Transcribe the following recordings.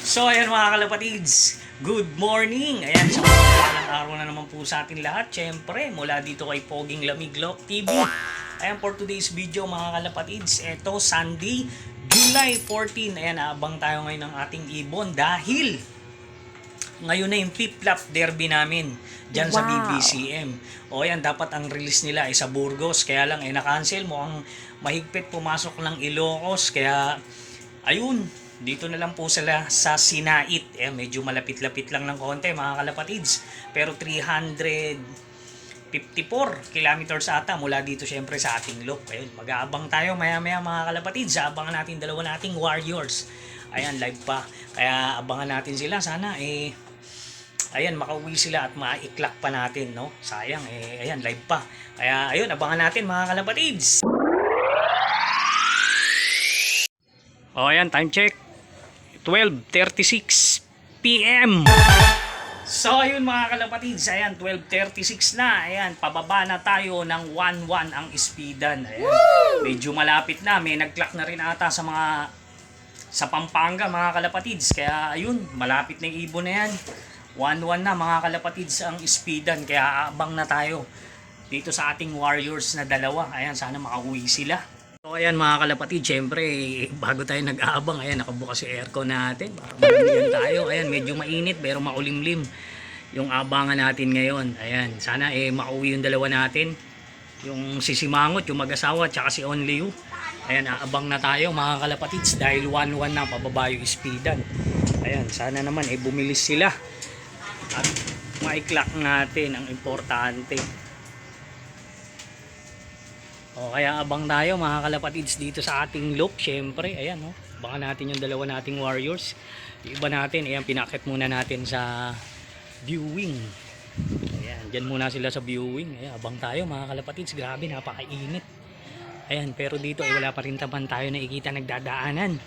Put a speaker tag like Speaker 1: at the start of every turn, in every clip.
Speaker 1: So ayan mga kalapatids, good morning! Ayan, sa mga araw na naman po sa atin lahat. Siyempre, mula dito kay Poging Lamiglok TV. Ayan, for today's video mga kalapatids, eto Sunday, July 14. Ayan, abang tayo ngayon ng ating ibon dahil ngayon na yung Flip-Flop Derby namin dyan sa BBCM. O ayan, dapat ang release nila ay sa Burgos. Kaya lang na-cancel mo ang mahigpit pumasok ng Ilocos. Kaya ayun, dito na lang po sila sa Sinait. Medyo malapit-lapit lang ng konti mga kalapatids. Pero 354 kilometers ata mula dito syempre sa ating loop. Ayun, mag-aabang tayo maya-maya mga kalapatids. Abangan natin dalawa nating Warriors. Ayan, live pa. Kaya abangan natin sila. Sana ayan, makauwi sila at maiklak pa natin, no? Sayang, ayan, live pa. Kaya, ayun, abangan natin mga kalapatids. O, ayan, time check. 12:36 PM. So, ayun mga kalapatids, ayan, 12:36 na. Ayan, pababa na tayo ng 1-1 ang speedan. Ayan, medyo malapit na. May nag-clock na rin ata sa Pampanga mga kalapatids. Kaya, ayun, malapit na yung ibon na yan. 1-1 na mga kalapatids ang speedan, kaya abang na tayo dito sa ating Warriors na dalawa. Ayan, sana makauwi sila. So ayan mga kalapatids, syempre bago tayo nag-aabang, ayan, nakabukas yung aircon natin para malamig tayo. Ayan, medyo mainit pero makulimlim yung abangan natin ngayon. Ayan, sana makauwi yung dalawa natin, yung si Simangot, yung mag-asawa, tsaka si Only You. Ayan, aabang na tayo mga kalapatids dahil 1-1 na, pababa yung speedan. Ayan, sana naman bumilis sila at ma-clock natin ang importante. O kaya abang tayo mga kalapatids dito sa ating loop. Syempre, ayan, no, abangan natin yung dalawa nating Warriors. Yung iba natin, ayan, pinakit muna natin sa viewing. Ayan, dyan muna sila sa viewing. Ayan, abang tayo mga kalapatids. Grabe, napakainit. Ayan, pero dito wala pa rin taman tayo nakikita nagdadaanan.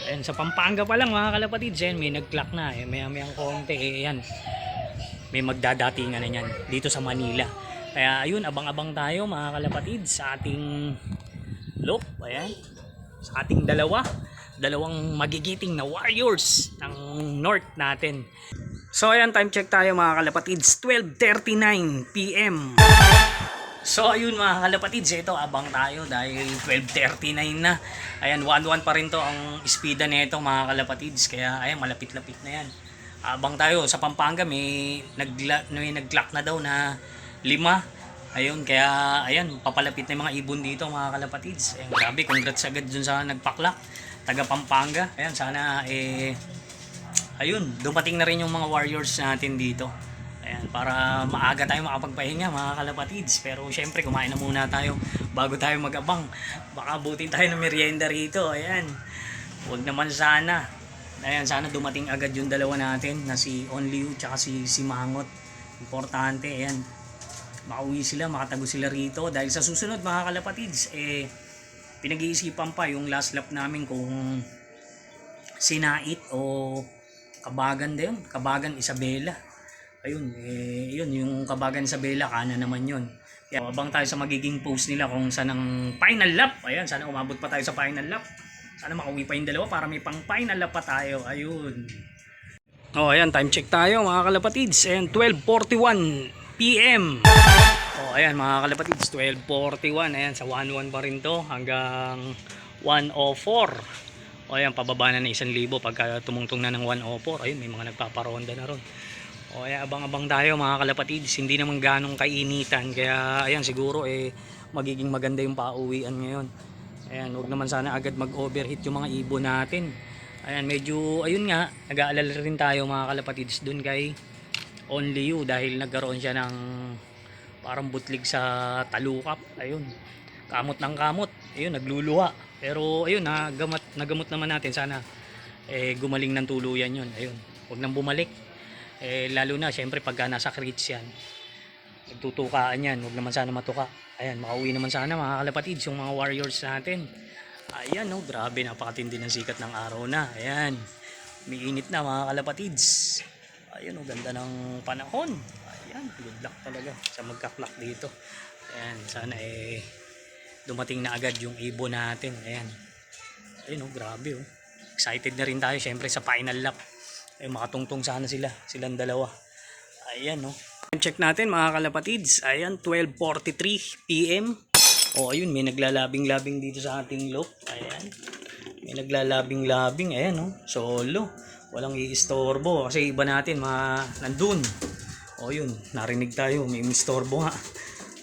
Speaker 1: Ayan, sa Pampanga pa lang mga kalapatids, ayan, may nag-clock na. Maya-mayang konti, ayan, may magdadatingan na yan dito sa Manila. Kaya ayun, abang-abang tayo mga kalapatids sa ating loop. Ayan, sa ating dalawang magigiting na Warriors ng North natin. So ayan, time check tayo mga kalapatids, 12:39 PM. So ayun mga kalapatids, ito abang tayo dahil 12:39 na. Ayan, 1-1 pa rin to ang speeda nito mga kalapatids. Kaya ayan, malapit-lapit na yan. Abang tayo sa Pampanga, may nag-clock na daw na 5. Ayun, kaya ayan, papalapit na yung mga ibon dito mga kalapatids. Ayan, grabe, congrats agad dun sa nagpaklak, taga Pampanga. Ayan, sana ayun, dumating na rin yung mga Warriors natin dito. Ayan, para maaga tayo makapagpahinga mga kalapatids. Pero syempre, kumain na muna tayo bago tayo mag-abang. Baka abutin tayo ng merienda rito. Ayan, huwag naman sana. Ayan, sana dumating agad yung dalawa natin na si Only You tsaka si Mangot. Importante, ayan, makauwi sila, makatago sila rito. Dahil sa susunod mga kalapatids, pinag-iisipan pa yung last lap namin kung Sinait o Kabagan din, Kabagan Isabela. Ayun, yun, yung Kabagan Isabela, kanan naman yun. Kaya abang tayo sa magiging post nila kung saan ang final lap. Ayan, sana umabot pa tayo sa final lap. Sana makauwi pa yung dalawa para may pang final lap pa tayo. Ayun. Oh, ayan, time check tayo mga kalapatids. Ayan, 12:41 PM. Oh, ayan mga kalapatids, 12:41. Ayan, sa 1-1 pa rin to hanggang 1:04. Oh, ayan, pababa na ng 1,000 pagka tumungtong na ng 1:04. Ayun, may mga nagpaparonda na ron. O kaya abang-abang tayo mga kalapatids, hindi naman ganong kainitan, kaya ayan, siguro magiging maganda yung pauwian ngayon. Ayan, huwag naman sana agad mag-overheat yung mga ibon natin. Ayan, medyo ayun nga, nag-aalala rin tayo mga kalapatids dun kay Only You dahil nagkaroon siya ng parang butlig sa talukap. Ayun, kamot ng kamot, ayun, nagluluha. Pero ayun, nagamot naman natin, sana gumaling ng tuluyan yun. Ayun, huwag nang bumalik. Lalo na syempre pagka nasa crates yan, nagtutukaan yan, huwag naman sana matuka. Ayan, makauwi naman sana mga kalapatids yung mga Warriors natin. Ayan, no, grabe, napakatindi ng sikat ng araw na. Ayan, umiinit na mga kalapatids. Ayan, ganda ng panahon. Ayan, good luck talaga sa magka-clock dito. Ayan, sana dumating na agad yung ibon natin. Ayan, ayun, grabe, oh. Excited na rin tayo syempre sa final lap. makatungtong sana silang dalawa. Ayan, no. Check natin mga kalapatids. Ayan, 12:43 PM. O, ayun, may naglalabing-labing dito sa ating loop. Ayan. May naglalabing-labing. Ayan, no. Solo. Walang iistorbo. Kasi iba natin, nandun. O, yun. Narinig tayo. May istorbo nga.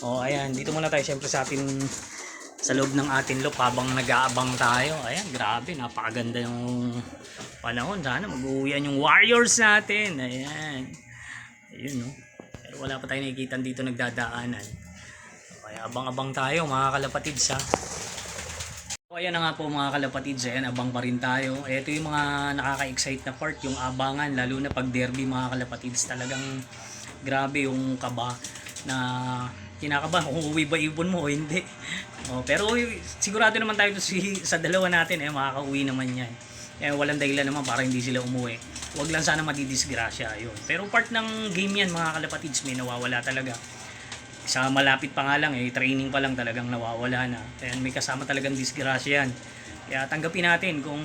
Speaker 1: O, ayan. Dito muna tayo siyempre sa loob ng ating loop habang nag-aabang tayo. Ayan, grabe. Napakaganda yung panahon. Sana mag-uwian yung Warriors natin. Ayan. Ayun, no. Pero wala pa tayo nakikita dito nagdadaanan. Kaya abang-abang tayo mga kalapatids, ha. So, ayan na nga po mga kalapatids. Ayan, abang pa rin tayo. Ito yung mga nakaka-excite na part, yung abangan. Lalo na pag derby mga kalapatids. Talagang grabe yung kaba na kinakaba kung uwi ba ibon mo o hindi. Pero sigurado naman tayo sa dalawa natin. Makaka-uwi naman yan. Walang dahilan naman para hindi sila umuwi. Huwag lang sana madidisgrasya. Yun. Pero part ng game yan mga kalapatids. May nawawala talaga. Sa malapit pa nga lang, training pa lang talagang nawawala na. Ayan, may kasama talagang disgrasya yan. Kaya tanggapin natin kung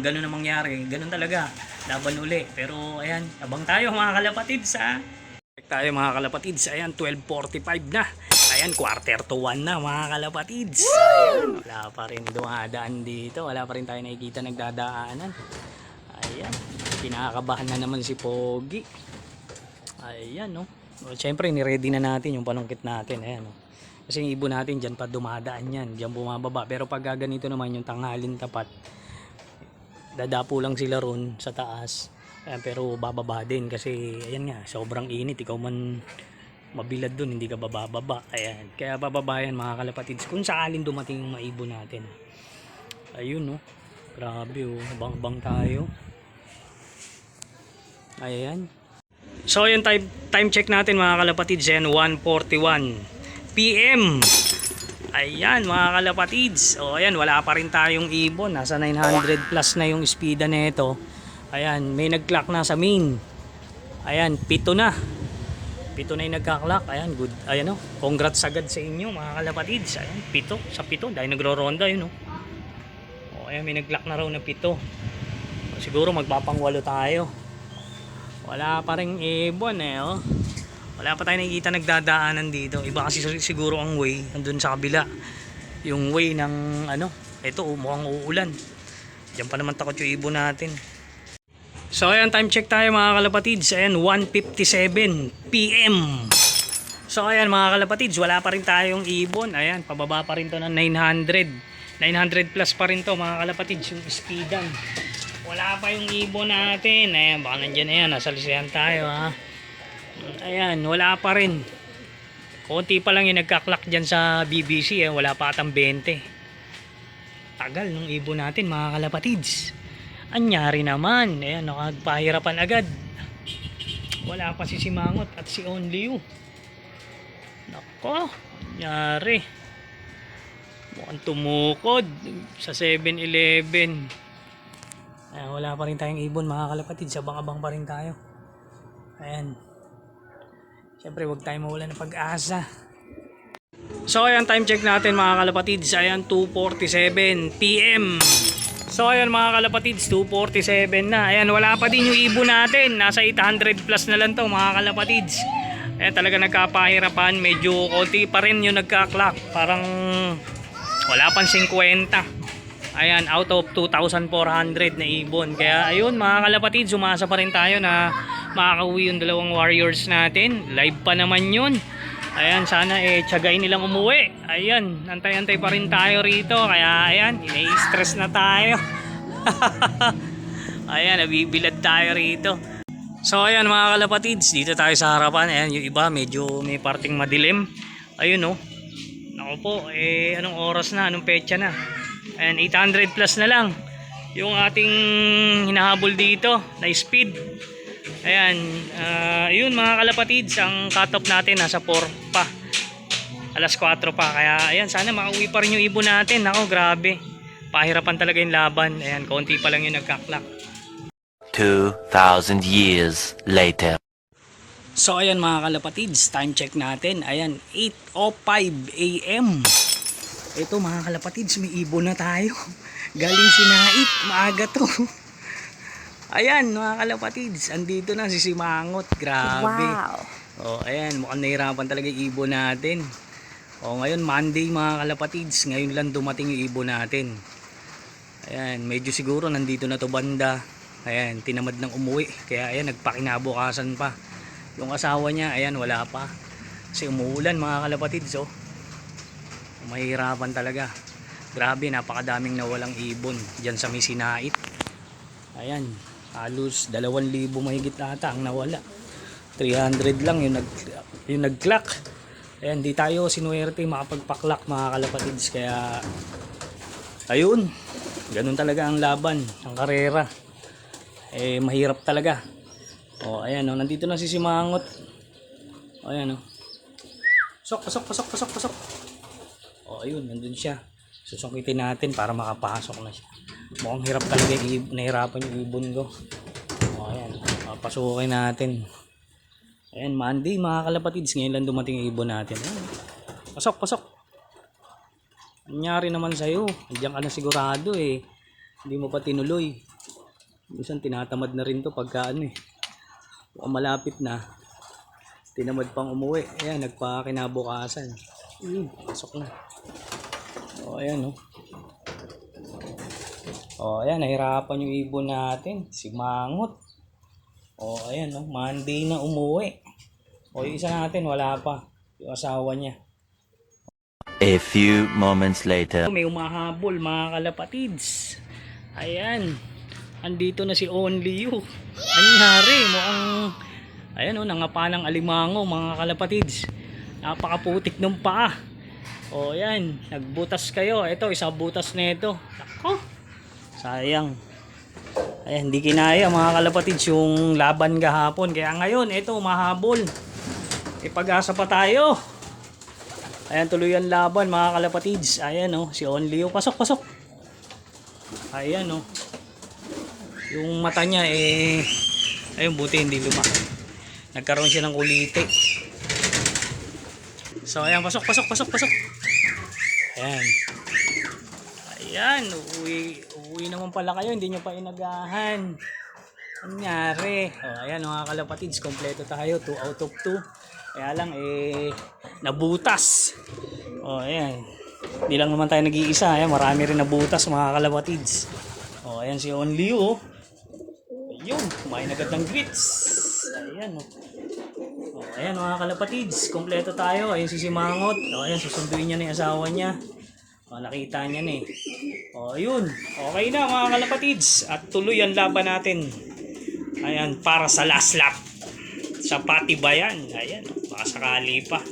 Speaker 1: gano'n na mangyari. Gano'n talaga. Laban uli. Pero ayan, abang tayo mga kalapatids, ha. Check tayo mga kalapatids. Ayan, 12:45 na. Ayan, 1:45 na mga kalapatids. Ayan, wala pa rin dumadaan dito. Wala pa rin tayo nakikita nagdadaanan. Ayan, pinakabahan na naman si Pogi. Ayan, no. Siyempre, niready na natin yung panungkit natin. Ayan, no. Kasi yung ibon natin dyan pa dumadaan yan. Dyan bumababa. Pero pag ganito naman yung tanghalin tapat, dadapo lang sila ron sa taas. Ayan, pero bababa din kasi ayan nga, sobrang init. Ikaw man mabilad dun, hindi ka bababa. Ayan, kaya bababa yan mga kalapatids kung sakaling dumating yung maibon natin. Ayun, no. Grabe, oh. Bang tayo. Ayan. So yung time check natin mga kalapatids, 1:41 PM. Ayan mga kalapatids. O ayan, wala pa rin tayong ibon. Nasa 900 plus na yung speeda nito. Ayan, may nag-clock na sa main. Ayan, 7 na. 7 na yung nagka-clock. Ayan, good. Ayan, o. Congrats agad sa inyo mga kalapatids. Ayan, 7 sa 7. Dahil nagro-ronda yun, o. O ayan, may nag-clock na raw na 7. Siguro magpapang-8 tayo. Wala pa ring ibon, oh. Wala pa tayo nakikita nagdadaanan dito. Iba kasi siguro ang way nandun sa kabila. Yung way ng ito, mukhang uulan. Diyan pa naman takot yung ibon natin. So ayan, time check tayo mga kalapatids. Ayan, 1:57 PM. So ayan mga kalapatids, wala pa rin tayong ibon. Ayan, pababa pa rin to ng 900. 900 plus pa rin to mga kalapatids yung speedan. Wala pa yung ibon natin. Ayan, baka nandyan na yan. Nasa lisayan tayo, ha. Ayan, wala pa rin. Konti pa lang yung nagka-clock dyan sa BBC. Wala pa atang 20. Tagal nung ibon natin, mga kalapatids. Anyari naman. Ayan, nakagpahirapan agad. Wala pa si Simangot at si Only You. Nako, anyari. Mukhang tumukod sa 7-Eleven. Wala pa rin tayong ibon mga kalapatids. Abang-abang pa rin tayo. Ayan. Siyempre huwag tayo mawala ng pag-asa. So ayan, time check natin mga kalapatids. Ayan, 2:47 PM. So ayan mga kalapatids, 2:47 na. Ayan, wala pa din yung ibon natin. Nasa 800 plus na lang to mga kalapatids. Ayan, talaga nagkapahirapan. Medyo konti pa rin yung nagka-clock. Parang wala pang 50. Ayan, out of 2,400 na ibon. Kaya ayun mga kalapatids, umasa pa rin tayo na makakauwi yung dalawang Warriors natin. Live pa naman yun. Ayan, sana tiyagain nilang umuwi. Ayan, antay-antay pa rin tayo rito. Kaya ayan, ina-stress na tayo. Ayan, nabibilad tayo rito. So ayan mga kalapatids, dito tayo sa harapan. Ayan, yung iba medyo may parting madilim. Ayun, oh. Naku po, anong oras na, anong petsa na? Ayan, 800 plus na lang yung ating hinahabol dito na speed. Ayan, yun mga kalapatids, ang cut-off natin nasa 4 pa, alas 4 pa. Kaya ayan, sana makauwi pa rin yung ibon natin. Ako, grabe, pahirapan talaga yung laban. Ayan, konti pa lang yung nagkaklak.
Speaker 2: 2,000 years later.
Speaker 1: So ayan mga kalapatids, time check natin. Ayan, 8:05 AM. Ito mga kalapatids, may ibon na tayo. Galing Sinait, maaga to. Ayan, mga kalapatids, andito na si Simangot. Grabe.
Speaker 3: Wow.
Speaker 1: Oh, ayan, mukhang nahirapan talaga yung ibon natin. Oh, ngayon Monday mga kalapatids, ngayon lang dumating yung ibon natin. Ayan, medyo siguro nandito na to banda. Ayan, tinamad ng umuwi. Kaya ayan, nagpakinabukasan pa. Yung asawa niya, ayan, wala pa. Kasi umuulan mga kalapatids, oh. Mahirapan talaga. Grabe, napakadaming nawalang ibon diyan sa Misinait. Ayan, halos 2,000 mahigit ata ang nawala. 300 lang yung nag-clock. Ayan, di tayo sinuwerte makapagpaklak mga kalapatids. Kaya ayun, ganun talaga ang laban, ang karera. Mahirap talaga. O ayan, nandito na si Simangot. O ayan, pasok. O ayun, nandun siya. Susukitin natin para makapasok na siya. Mukhang hirap talaga, nahirapan yung ibon ko. O ayan, pasukin natin. Ayan, Monday mga kalapatids, ngayon lang dumating yung ibon natin. Ayan. Pasok. Nangyari naman sa'yo, andiyan ka na sigurado hindi mo pa tinuloy. Minsan tinatamad na rin to pagka mukhang malapit na, tinamad pang umuwi. Ayan, nagpakinabukasan. Pasok na. O ayan, o ayan, nahirapan yung ibon natin, Simangot. O ayan, Monday na umuwi. O yung isa natin wala pa, yung asawa niya.
Speaker 2: A few moments later.
Speaker 1: May umahabol mga kalapatids. Ayan, andito na si Only You. Anyari, mukhang ayan, nangapa ng alimango mga kalapatids. Napakaputik ng paa. O ayan, nagbutas kayo. Ito, isang butas na ito. Ako, sayang. Ayan, hindi kinaya mga kalapatids yung laban kahapon. Kaya ngayon, ito, mahabol. Pag-asa pa tayo. Ayan, tuloy ang laban mga kalapatids. Ayan, si Only You. Pasok. Ayan, yung mata niya, ayun, buti hindi lumaki. Nagkaroon siya ng kulite. So, ayan, pasok. Ayan, uwi naman pala kayo, hindi nyo pa inagahan. Nangyari. Ayan mga kalapatids, kompleto tayo, 2 out of 2. Kaya lang, nabutas. Ayan. Hindi lang naman tayo nag-iisa, marami rin nabutas mga kalapatids. Ayan si Only You. Ayun, kumain agad ng grits. Ayan, ayan mga kalapatids, kompleto tayo. Ayun si Simangot. Ayan, susunduin niya na yung asawa niya. Nakita niya na ayun, okay na mga kalapatids. At tuloy ang laban natin. Ayan, para sa last lap. Sa Patibayan. Ayan, baka sakali pa.